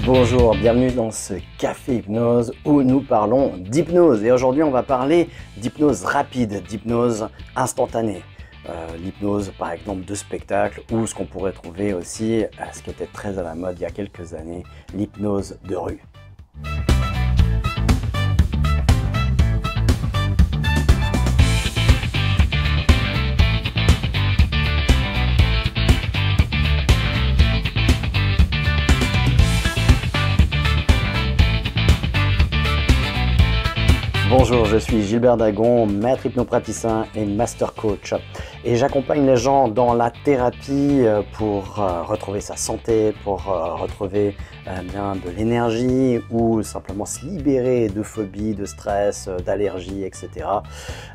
Bonjour, bienvenue dans ce Café Hypnose où nous parlons d'hypnose. Et aujourd'hui, on va parler d'hypnose rapide, d'hypnose instantanée. L'hypnose, par exemple, de spectacle ou ce qu'on pourrait trouver aussi, ce qui était très à la mode il y a quelques années, l'hypnose de rue. Bonjour, je suis Gilbert Dagon, maître hypnopraticien et master coach. Et j'accompagne les gens dans la thérapie pour retrouver sa santé, pour retrouver bien de l'énergie ou simplement se libérer de phobies, de stress, d'allergies, etc.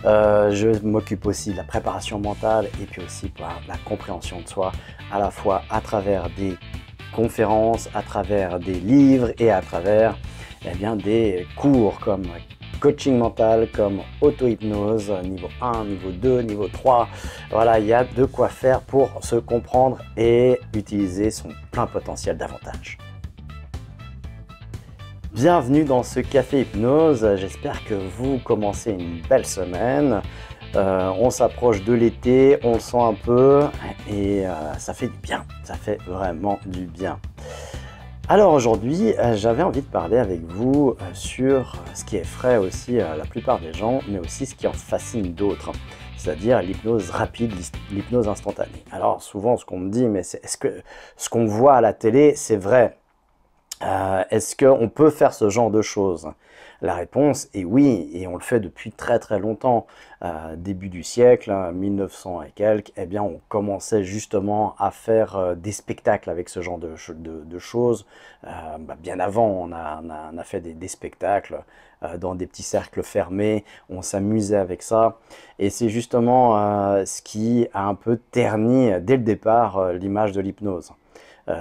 Je m'occupe aussi de la préparation mentale et puis aussi pour la compréhension de soi, à la fois à travers des conférences, à travers des livres et à travers des cours comme coaching mental, comme auto-hypnose, niveau 1, niveau 2, niveau 3. Voilà, il y a de quoi faire pour se comprendre et utiliser son plein potentiel davantage. Bienvenue dans ce Café Hypnose, j'espère que vous commencez une belle semaine. On s'approche de l'été, on le sent un peu et ça fait du bien, ça fait vraiment du bien. Alors aujourd'hui, j'avais envie de parler avec vous sur ce qui effraie aussi la plupart des gens, mais aussi ce qui en fascine d'autres, c'est-à-dire l'hypnose rapide, l'hypnose instantanée. Alors souvent, ce qu'on me dit, mais est-ce que ce qu'on voit à la télé, c'est vrai? Est-ce qu'on peut faire ce genre de choses? La réponse est oui, et on le fait depuis très très longtemps. Début du siècle, 1900 et quelques, eh bien on commençait justement à faire des spectacles avec ce genre de choses. Bien avant, on a fait des spectacles dans des petits cercles fermés, on s'amusait avec ça. Et c'est justement ce qui a un peu terni dès le départ l'image de l'hypnose.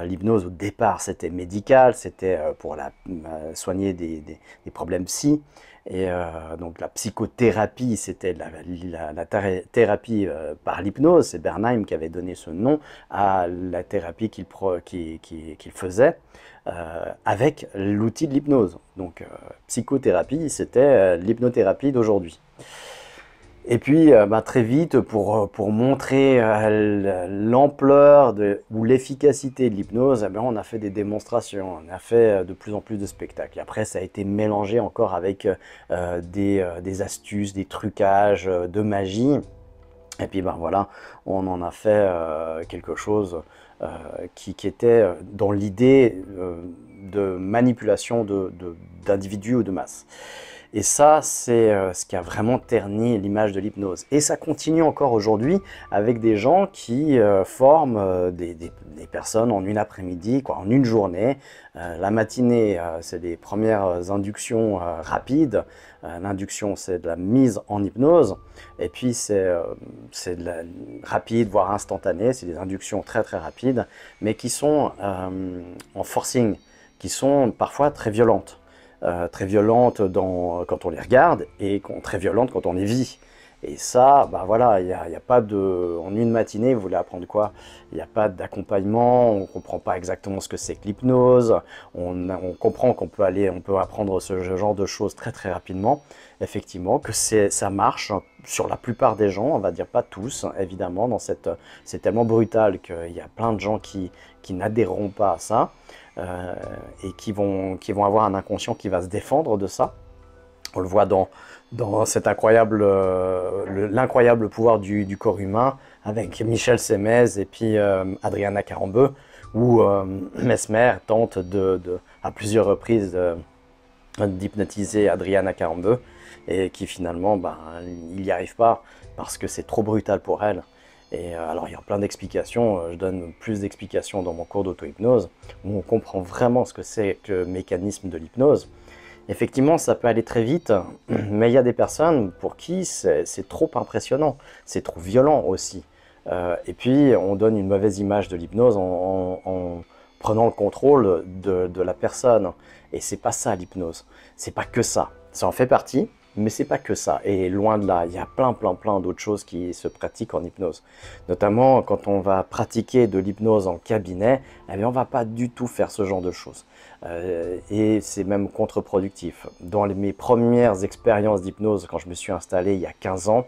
L'hypnose au départ c'était médical, c'était pour soigner des problèmes psy, et donc la psychothérapie c'était la thérapie par l'hypnose. C'est Bernheim qui avait donné ce nom à la thérapie qu'il faisait avec l'outil de l'hypnose. Donc psychothérapie c'était l'hypnothérapie d'aujourd'hui. Et puis très vite, pour montrer l'ampleur ou l'efficacité de l'hypnose, on a fait des démonstrations, on a fait de plus en plus de spectacles. Et après, ça a été mélangé encore avec des astuces, des trucages, de magie. Et puis voilà, on en a fait quelque chose qui était dans l'idée de manipulation d'individus ou de masse. Et ça, c'est ce qui a vraiment terni l'image de l'hypnose. Et ça continue encore aujourd'hui avec des gens qui forment des personnes en une après-midi, en une journée. La matinée, c'est des premières inductions rapides. L'induction, c'est de la mise en hypnose. Et puis, c'est de la rapide, voire instantanée. C'est des inductions très très rapides, mais qui sont en forcing, qui sont parfois très violentes. Très violentes quand on les regarde et très violentes quand on les vit. Et ça, voilà, il y a pas en une matinée, vous voulez apprendre quoi? Il n'y a pas d'accompagnement, on ne comprend pas exactement ce que c'est que l'hypnose, on comprend qu'on peut apprendre ce genre de choses très très rapidement. Effectivement, que ça marche sur la plupart des gens, on va dire pas tous, évidemment, c'est tellement brutal qu'il y a plein de gens qui n'adhéreront pas à ça. Et qui vont avoir un inconscient qui va se défendre de ça. On le voit dans cet l'incroyable pouvoir du corps humain avec Michel Sémez et puis Adriana Carambeu, où Mesmer tente à plusieurs reprises d'hypnotiser Adriana Carambeu et qui finalement il n'y arrive pas parce que c'est trop brutal pour elle. Et alors il y a plein d'explications, je donne plus d'explications dans mon cours d'auto-hypnose, où on comprend vraiment ce que c'est que le mécanisme de l'hypnose. Effectivement, ça peut aller très vite, mais il y a des personnes pour qui c'est trop impressionnant, c'est trop violent aussi. Et puis on donne une mauvaise image de l'hypnose en prenant le contrôle de la personne. Et c'est pas ça l'hypnose, c'est pas que ça. Ça en fait partie, Mais c'est pas que ça, et loin de là, il y a plein d'autres choses qui se pratiquent en hypnose. Notamment quand on va pratiquer de l'hypnose en cabinet, eh bien, on va pas du tout faire ce genre de choses. Et c'est même contre-productif. Dans mes premières expériences d'hypnose, quand je me suis installé il y a 15 ans,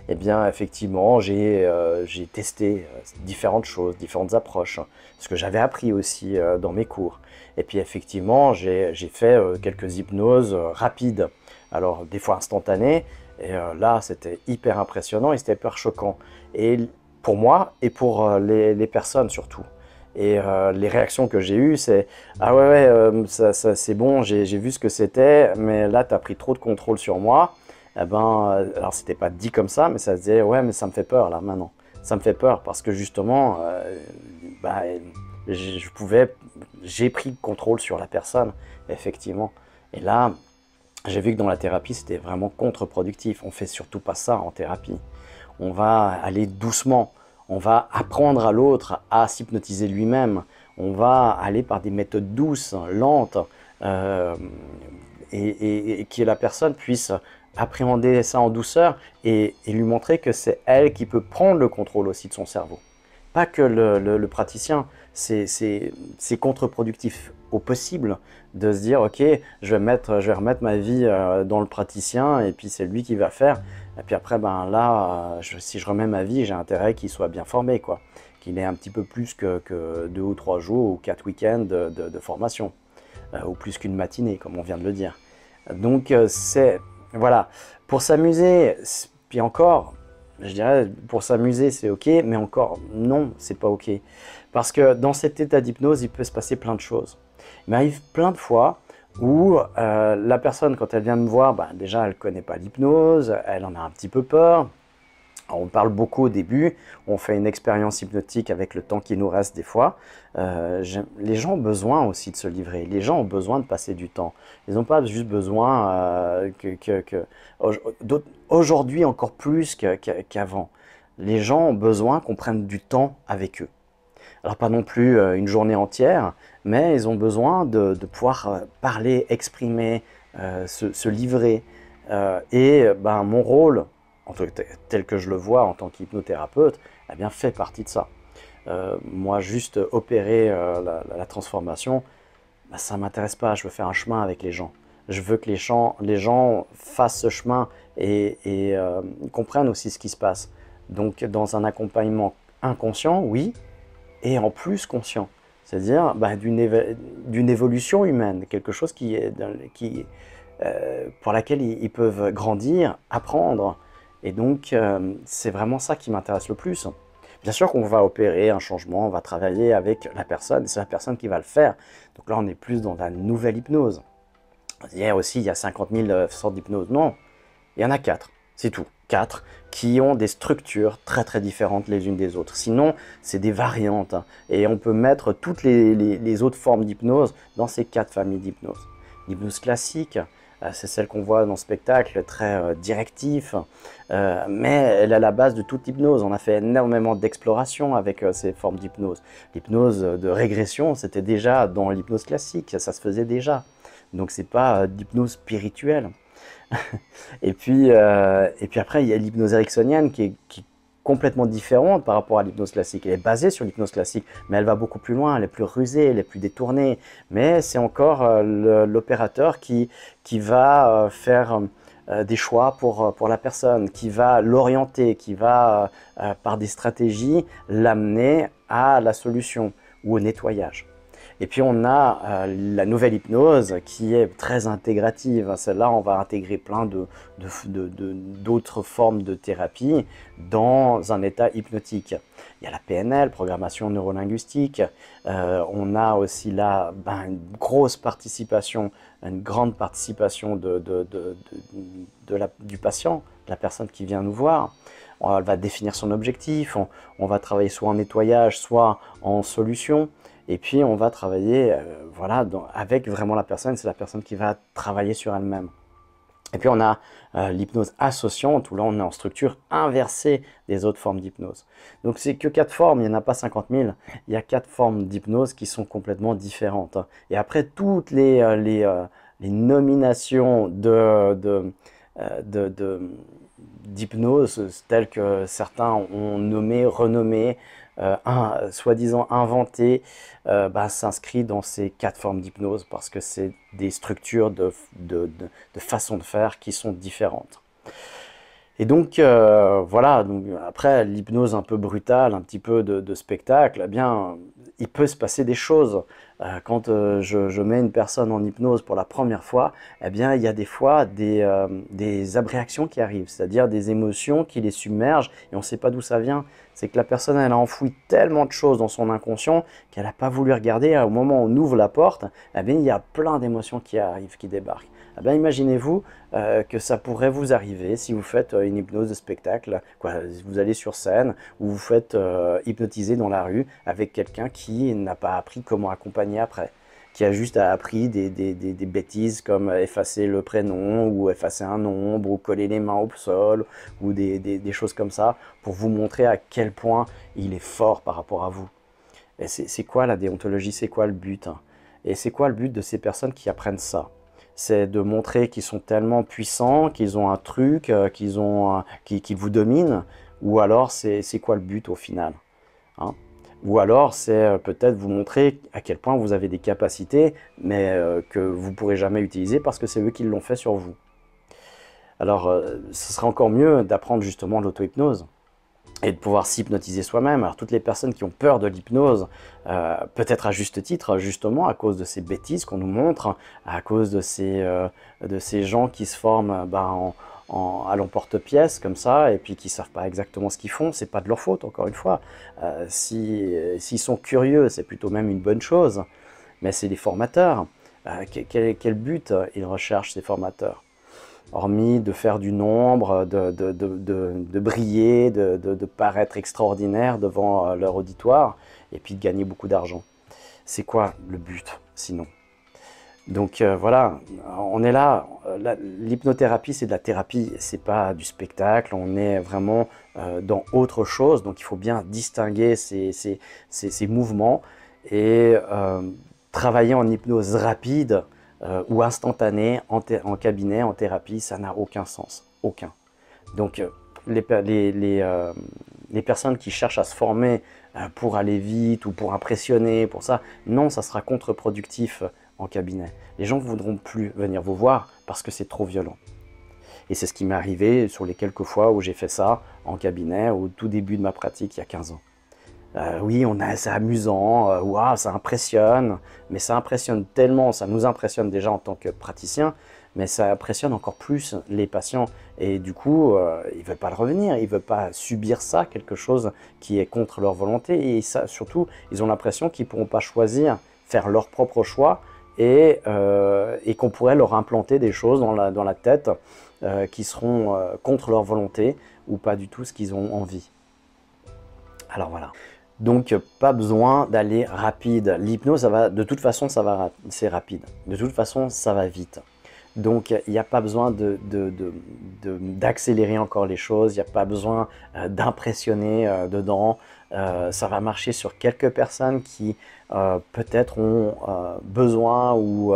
eh bien effectivement j'ai testé différentes choses, différentes approches, ce que j'avais appris aussi dans mes cours. Et puis effectivement j'ai fait quelques hypnoses rapides. Alors, des fois instantané, et là, c'était hyper impressionnant et c'était hyper choquant. Et pour moi, et pour les personnes surtout. Et les réactions que j'ai eues, c'est « Ah ouais, c'est bon, j'ai vu ce que c'était, mais là, tu as pris trop de contrôle sur moi. » Eh ben, alors, c'était pas dit comme ça, mais ça se disait « Ouais, mais ça me fait peur, là, maintenant. » Ça me fait peur parce que justement, bah, j'ai pris le contrôle sur la personne, effectivement. Et là, j'ai vu que dans la thérapie, c'était vraiment contre-productif. On fait surtout pas ça en thérapie. On va aller doucement. On va apprendre à l'autre à s'hypnotiser lui-même. On va aller par des méthodes douces, lentes, et que la personne puisse appréhender ça en douceur et lui montrer que c'est elle qui peut prendre le contrôle aussi de son cerveau. Pas que le praticien, c'est contre-productif au possible de se dire ok, je vais remettre ma vie dans le praticien et puis c'est lui qui va faire. Et puis après, ben là, si je remets ma vie, j'ai intérêt qu'il soit bien formé, quoi. Qu'il ait un petit peu plus que 2 ou 3 jours ou 4 week-ends de formation, ou plus qu'une matinée, comme on vient de le dire. Donc voilà, pour s'amuser, puis encore, je dirais, pour s'amuser, c'est ok, mais encore, non, c'est pas ok. Parce que dans cet état d'hypnose, il peut se passer plein de choses. Il m'arrive plein de fois où la personne, quand elle vient me voir, bah, déjà, elle ne connaît pas l'hypnose, elle en a un petit peu peur. On parle beaucoup au début, on fait une expérience hypnotique avec le temps qui nous reste des fois. Les gens ont besoin aussi de se livrer, les gens ont besoin de passer du temps. Ils n'ont pas juste besoin aujourd'hui encore plus qu'avant. Les gens ont besoin qu'on prenne du temps avec eux. Alors pas non plus une journée entière, mais ils ont besoin de pouvoir parler, exprimer, se livrer. Ben, mon rôle, tel que je le vois en tant qu'hypnothérapeute, eh bien, fait partie de ça. Moi, juste opérer la transformation, ben, ça ne m'intéresse pas. Je veux faire un chemin avec les gens. Je veux que les gens fassent ce chemin et comprennent aussi ce qui se passe. Donc, dans un accompagnement inconscient, oui, et en plus conscient. C'est-à-dire bah, d'une évolution humaine, quelque chose pour laquelle ils peuvent grandir, apprendre. Et donc, c'est vraiment ça qui m'intéresse le plus. Bien sûr qu'on va opérer un changement, on va travailler avec la personne, c'est la personne qui va le faire. Donc là, on est plus dans la nouvelle hypnose. Hier aussi, il y a 50 000 sortes d'hypnose. Non, il y en a 4, c'est tout. 4 qui ont des structures très différentes les unes des autres. Sinon, c'est des variantes. Et on peut mettre toutes les autres formes d'hypnose dans ces 4 familles d'hypnose. L'hypnose classique, c'est celle qu'on voit dans le spectacle, très directif, mais elle est à la base de toute hypnose. On a fait énormément d'exploration avec ces formes d'hypnose. L'hypnose de régression, c'était déjà dans l'hypnose classique, ça se faisait déjà. Donc c'est pas d'hypnose spirituelle. Et puis après, il y a l'hypnose ericksonienne qui est complètement différente par rapport à l'hypnose classique. Elle est basée sur l'hypnose classique, mais elle va beaucoup plus loin, elle est plus rusée, elle est plus détournée. Mais c'est encore l'opérateur qui va faire des choix pour la personne, qui va l'orienter, qui va, par des stratégies, l'amener à la solution ou au nettoyage. Et puis on a la nouvelle hypnose qui est très intégrative. Celle-là, on va intégrer plein d'autres formes de thérapie dans un état hypnotique. Il y a la PNL, programmation neurolinguistique. On a aussi là une grosse participation, une grande participation du patient, de la personne qui vient nous voir. Elle va définir son objectif, on va travailler soit en nettoyage, soit en solution. Et puis on va travailler voilà, avec vraiment la personne, c'est la personne qui va travailler sur elle-même. Et puis on a l'hypnose associante, où là on est en structure inversée des autres formes d'hypnose. Donc c'est que 4 formes, il n'y en a pas 50 000, il y a 4 formes d'hypnose qui sont complètement différentes. Et après toutes les nominations d'hypnose telle que certains ont nommé, renommé, soi-disant inventé, s'inscrit dans ces 4 formes d'hypnose parce que c'est des structures de façon de faire qui sont différentes. Et donc, voilà, donc, après l'hypnose un peu brutale, un petit peu de spectacle, eh bien, il peut se passer des choses. Quand je mets une personne en hypnose pour la première fois, eh bien, il y a des fois des abréactions qui arrivent, c'est-à-dire des émotions qui les submergent et on ne sait pas d'où ça vient. C'est que la personne, elle a enfoui tellement de choses dans son inconscient qu'elle n'a pas voulu regarder. Au moment où on ouvre la porte, eh bien, il y a plein d'émotions qui arrivent, qui débarquent. Eh bien, imaginez-vous que ça pourrait vous arriver si vous faites une hypnose de spectacle. Vous allez sur scène ou vous faites hypnotiser dans la rue avec quelqu'un qui n'a pas appris comment accompagner après, qui a juste appris des bêtises comme effacer le prénom ou effacer un nombre ou coller les mains au sol ou des choses comme ça pour vous montrer à quel point il est fort par rapport à vous. Et c'est quoi la déontologie? C'est quoi le but? Et c'est quoi le but de ces personnes qui apprennent ça? C'est de montrer qu'ils sont tellement puissants, qu'ils ont un truc, qu'ils vous dominent, ou alors c'est quoi le but au final, hein? Ou alors c'est peut-être vous montrer à quel point vous avez des capacités, mais que vous ne pourrez jamais utiliser parce que c'est eux qui l'ont fait sur vous. Alors ce serait encore mieux d'apprendre justement l'auto-hypnose et de pouvoir s'hypnotiser soi-même. Alors toutes les personnes qui ont peur de l'hypnose, peut-être à juste titre, justement à cause de ces bêtises qu'on nous montre, à cause de ces gens qui se forment à l'emporte-pièce comme ça, et puis qui ne savent pas exactement ce qu'ils font, c'est pas de leur faute, encore une fois. S'ils sont curieux, c'est plutôt même une bonne chose, mais c'est les formateurs. Quel but ils recherchent, ces formateurs? Hormis de faire du nombre, de briller, de paraître extraordinaire devant leur auditoire, et puis de gagner beaucoup d'argent. C'est quoi le but, sinon? Donc voilà, on est là, l'hypnothérapie c'est de la thérapie, c'est pas du spectacle, on est vraiment dans autre chose, donc il faut bien distinguer ces mouvements et travailler en hypnose rapide ou instantanée en cabinet, en thérapie, ça n'a aucun sens, aucun. Donc les personnes qui cherchent à se former pour aller vite ou pour impressionner, pour ça, non, ça sera contre-productif en cabinet. Les gens ne voudront plus venir vous voir parce que c'est trop violent. Et c'est ce qui m'est arrivé sur les quelques fois où j'ai fait ça en cabinet au tout début de ma pratique il y a 15 ans. Oui, c'est amusant, waouh, ça impressionne, mais ça impressionne tellement, ça nous impressionne déjà en tant que praticien, mais ça impressionne encore plus les patients. Et du coup, ils ne veulent pas le revenir, ils ne veulent pas subir ça, quelque chose qui est contre leur volonté. Et ça, surtout, ils ont l'impression qu'ils ne pourront pas choisir, faire leur propre choix, et qu'on pourrait leur implanter des choses dans la tête qui seront contre leur volonté ou pas du tout ce qu'ils ont envie. Alors voilà. Donc, pas besoin d'aller rapide. L'hypnose, de toute façon, c'est rapide. De toute façon, ça va vite. Donc, il n'y a pas besoin d'accélérer encore les choses. Il n'y a pas besoin d'impressionner dedans. Ça va marcher sur quelques personnes qui peut-être ont besoin ou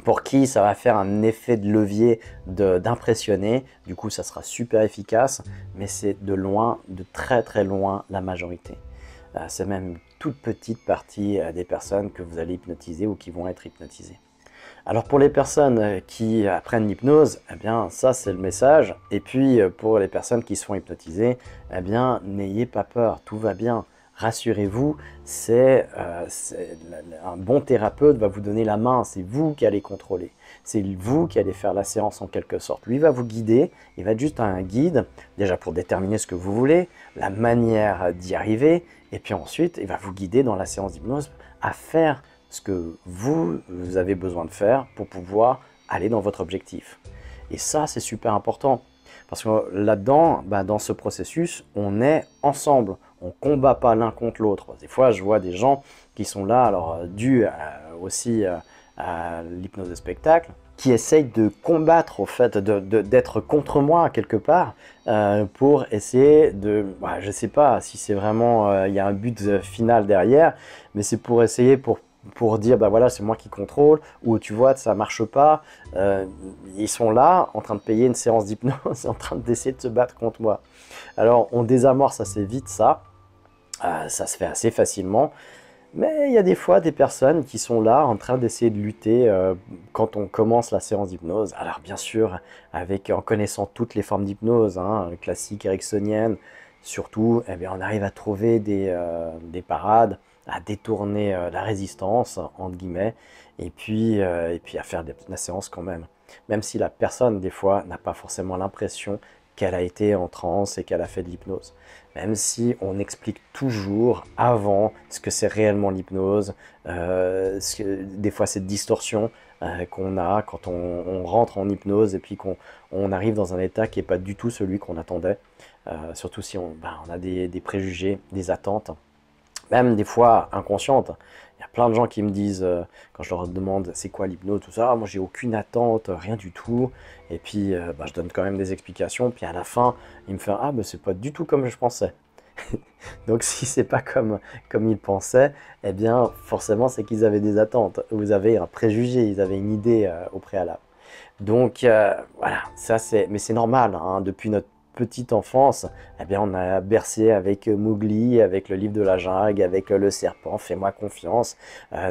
pour qui ça va faire un effet de levier d'impressionner. Du coup, ça sera super efficace, mais c'est de loin, de très très loin la majorité. C'est même une toute petite partie des personnes que vous allez hypnotiser ou qui vont être hypnotisées. Alors pour les personnes qui apprennent l'hypnose, eh bien ça c'est le message. Et puis pour les personnes qui se font hypnotiser, eh bien n'ayez pas peur, tout va bien. Rassurez-vous, un bon thérapeute va vous donner la main, c'est vous qui allez contrôler. C'est vous qui allez faire la séance en quelque sorte. Lui va vous guider, il va être juste un guide, déjà pour déterminer ce que vous voulez, la manière d'y arriver, et puis ensuite il va vous guider dans la séance d'hypnose à faire ce que vous avez besoin de faire pour pouvoir aller dans votre objectif. Et ça, c'est super important. Parce que là-dedans, dans ce processus, on est ensemble. On ne combat pas l'un contre l'autre. Des fois, je vois des gens qui sont là, alors dû aussi à l'hypnose de spectacle, qui essayent de combattre, au fait, d'être contre moi quelque part, pour essayer de... je ne sais pas si c'est vraiment... il y a un but final derrière, mais c'est pour essayer pour pour dire bah voilà c'est moi qui contrôle, ou tu vois ça marche pas, ils sont là en train de payer une séance d'hypnose, en train d'essayer de se battre contre moi. Alors on désamorce assez vite ça, ça se fait assez facilement. Mais il y a des fois des personnes qui sont là en train d'essayer de lutter quand on commence la séance d'hypnose. Alors bien sûr, en connaissant toutes les formes d'hypnose, hein, classique, ericksonienne, surtout, eh bien, on arrive à trouver des parades, à détourner la résistance, entre guillemets, et puis à faire la séance quand même. Même si la personne, des fois, n'a pas forcément l'impression qu'elle a été en transe et qu'elle a fait de l'hypnose. Même si on explique toujours avant ce que c'est réellement l'hypnose, des fois cette distorsion qu'on a quand on rentre en hypnose et puis qu'on arrive dans un état qui n'est pas du tout celui qu'on attendait, surtout si on a des préjugés, des attentes, même des fois inconscientes. Il y a plein de gens qui me disent, quand je leur demande c'est quoi l'hypnose, tout ça, moi j'ai aucune attente, rien du tout. Et puis je donne quand même des explications. Puis à la fin, ils me font ah mais c'est pas du tout comme je pensais. Donc si c'est pas comme ils pensaient, eh bien forcément c'est qu'ils avaient des attentes. Vous avez un préjugé, ils avaient une idée au préalable. Donc voilà, mais c'est normal, hein, depuis notre petite enfance, eh bien on a bercé avec Mowgli, avec le livre de la jungle, avec le serpent, fais-moi confiance.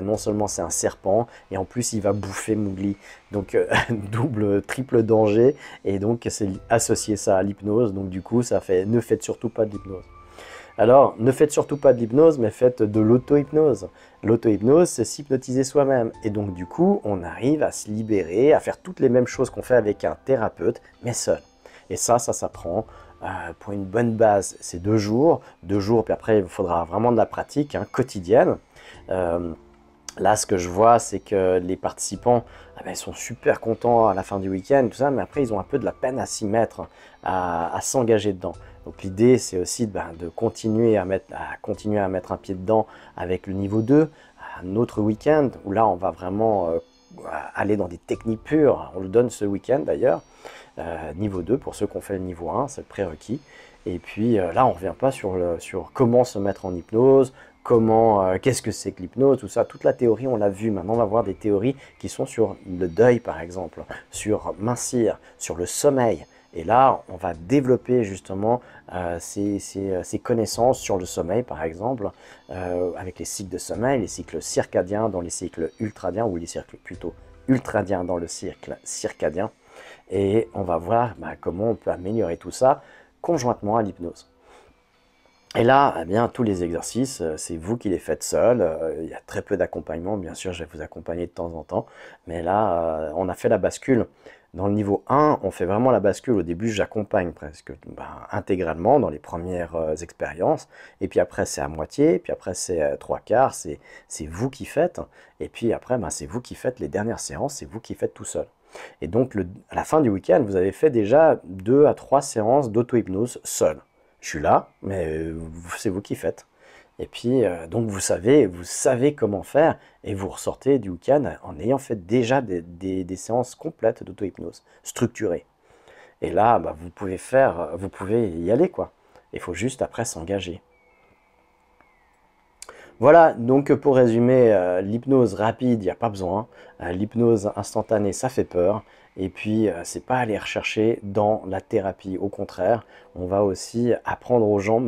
Non seulement c'est un serpent, et en plus il va bouffer Mowgli. Donc double, triple danger, et donc c'est associer ça à l'hypnose, donc du coup ça fait ne faites surtout pas de l'hypnose. Alors, ne faites surtout pas de l'hypnose, mais faites de l'auto-hypnose. L'auto-hypnose, c'est s'hypnotiser soi-même. Et donc, du coup, on arrive à se libérer, à faire toutes les mêmes choses qu'on fait avec un thérapeute, mais seul. Et ça s'apprend. Pour une bonne base, c'est 2 jours. 2 jours, puis après, il faudra vraiment de la pratique quotidienne. Là, ce que je vois, c'est que les participants, ils sont super contents à la fin du week-end, tout ça, mais après, ils ont un peu de la peine à s'y mettre, à s'engager dedans. Donc l'idée, c'est aussi de continuer à mettre un pied dedans avec le niveau 2, un autre week-end, où là, on va vraiment aller dans des techniques pures. On le donne ce week-end d'ailleurs, niveau 2 pour ceux qui ont fait le niveau 1, c'est le prérequis. Et puis là, on ne revient pas sur comment se mettre en hypnose, qu'est-ce que c'est que l'hypnose, tout ça, toute la théorie, on l'a vu. Maintenant, on va voir des théories qui sont sur le deuil, par exemple, sur mincir, sur le sommeil. Et là, on va développer justement ces connaissances sur le sommeil, par exemple, avec les cycles de sommeil, les cycles circadiens dans les cycles ultradiens, ou les cycles plutôt ultradiens dans le cycle circadien. Et on va voir comment on peut améliorer tout ça conjointement à l'hypnose. Et là, eh bien, tous les exercices, c'est vous qui les faites seul. Il y a très peu d'accompagnement, bien sûr, je vais vous accompagner de temps en temps. Mais là, on a fait la bascule. Dans le niveau 1, on fait vraiment la bascule. Au début, j'accompagne presque intégralement dans les premières expériences. Et puis après, c'est à moitié. Puis après, c'est 3/4. C'est vous qui faites. Et puis après, c'est vous qui faites les dernières séances. C'est vous qui faites tout seul. Et donc, à la fin du week-end, vous avez fait déjà 2 à 3 séances d'auto-hypnose seul. Je suis là, mais c'est vous qui faites. Et puis, donc vous savez comment faire, et vous ressortez du week-end en ayant fait déjà des séances complètes d'auto-hypnose, structurées. Et là, vous pouvez y aller, quoi. Il faut juste après s'engager. Voilà, donc pour résumer, l'hypnose rapide, il n'y a pas besoin. L'hypnose instantanée, ça fait peur. Et puis, c'est pas aller rechercher dans la thérapie. Au contraire, on va aussi apprendre aux gens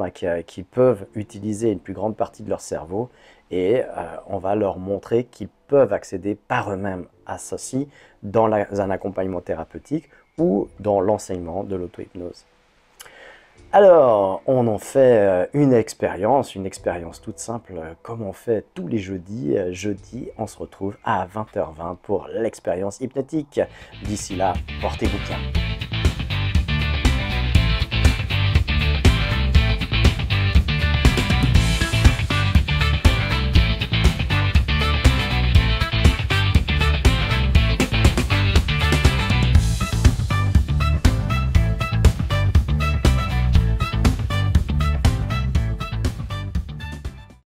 qui peuvent utiliser une plus grande partie de leur cerveau. Et on va leur montrer qu'ils peuvent accéder par eux-mêmes à ceci dans un accompagnement thérapeutique ou dans l'enseignement de l'auto-hypnose. Alors, on en fait une expérience toute simple, comme on fait tous les jeudis. Jeudi, on se retrouve à 20h20 pour l'expérience hypnotique. D'ici là, portez-vous bien.